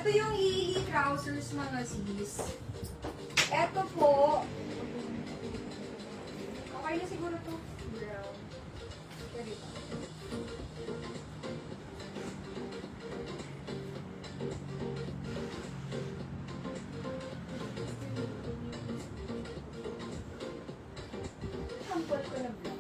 Ito yung Lily trousers mga sis. Ito po. Okay na siguro to. Brown. Pwede ba? Sample ko na brown.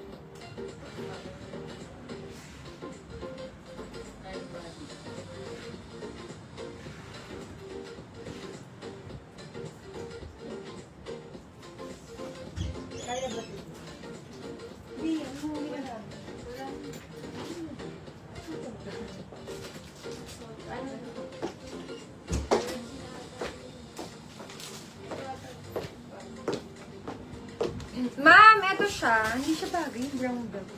Kaya ba ito? Hindi, hindi ka na. Ma'am, eto siya. Hindi siya bagay yung brown belt.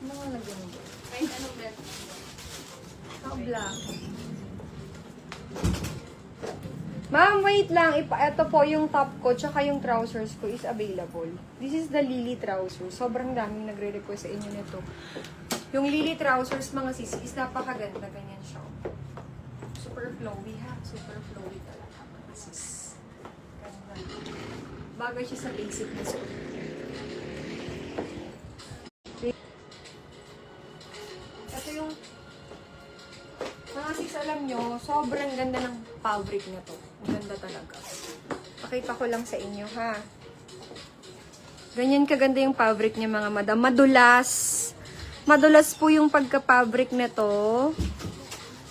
Ano nga lagyan mo? Kahit anong belt. Black. Ma'am, wait lang. Ito po yung top ko, tsaka yung trousers ko is available. This is the Lily trousers. Sobrang daming nagre-request sa inyo nito. Yung Lily trousers, mga sisi, is napakaganda. Ganyan siya. Super flowy, ha? Super flowy talaga, mga sis. Ganda. Bagay siya sa basic na suit. Ito yung mga sis, alam nyo, sobrang ganda ng fabric na to. Ang ganda talaga. Pakita ko lang sa inyo, ha. Ganyan kaganda yung fabric niya, mga madam. Madulas. Madulas po yung pagka-fabric na to.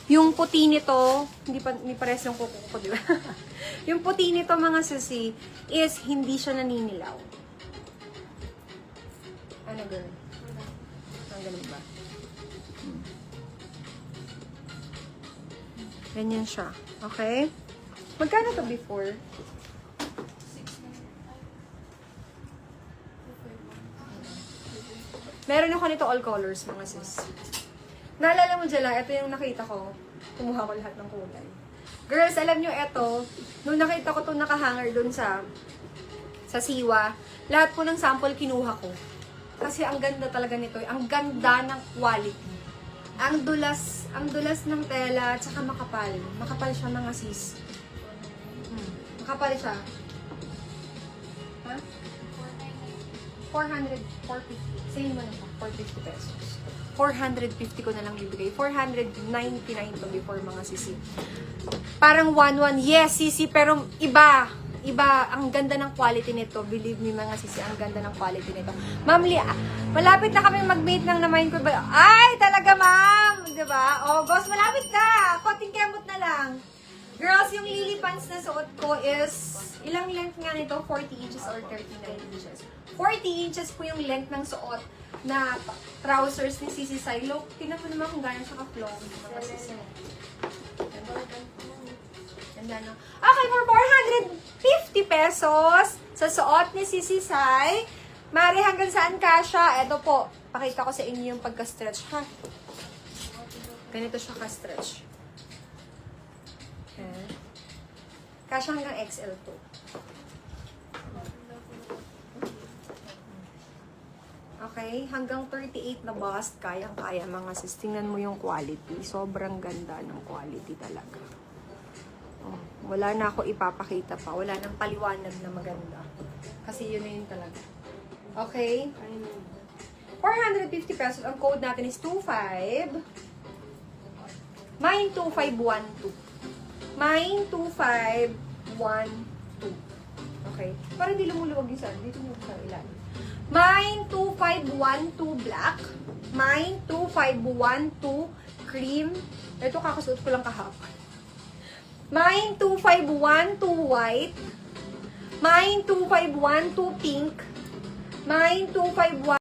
Yung puti nito, hindi pares yung kuko ko, di ba? Yung puti nito, mga sisi, is hindi siya naninilaw. Ano, girl? Ang ganun ba? Ganyan siya. Okay? Magkano to before? Meron ako nito all colors, mga sis. Naalala mo dyan lang, ito yung nakita ko. Kumuha ko lahat ng kulay. Girls, alam nyo, ito, nung nakita ko itong nakahanger dun sa Siwa, lahat po ng sample kinuha ko. Kasi ang ganda talaga nito. Ang ganda ng quality. Ang dulas ng tela, tsaka makapal. Makapal siya, mga sis. Makapal siya. Ha? 400, 450. Same mo na siya, 450 pesos. 450 ko na lang bibigay. 499 to before, mga sisi. Parang 1-1. Yes, sisi, pero iba. Iba, ang ganda ng quality nito. Believe me, mga sisi, ang ganda ng quality nito. Ma'am Lia, malapit na kami mag-mate ng namayin ko. Ay, talaga, ma'am! Diba? August, malapit na! Konting kemot na lang. Girls, yung Lily pants na suot ko is, ilang length nga nito? 40 inches or 39 inches. 40 inches po yung length ng suot na trousers ni Sisi Silo. Tingnan mo naman kung gano'n siya ka-flow. Ganda, no? Okay, for 450 pesos sa suot ni Sisi Sai. Mari, hanggang saan kasha? Ito po, pakita ko sa inyo yung pagka-stretch, ha? Ganito siya ka-stretch. Okay. Kasha hanggang XL to. Okay, hanggang 38 na bust, kayang-kaya, mga sis. Tingnan mo yung quality. Sobrang ganda ng quality talaga. Oh, wala na ako ipapakita pa. Wala nang paliwanag na maganda. Kasi yun na yun talaga. Okay? 450 pesos. Ang code natin is 25. Mine 2512. Mine 2512. Okay? Para hindi lumuluwag yung saan. Dito mo sa ilalim. Mine 2512 black. Mine 2512 cream. Ito kakasuot ko lang kahapon. Mine 2512 white. Mine 2512 pink. Mine 251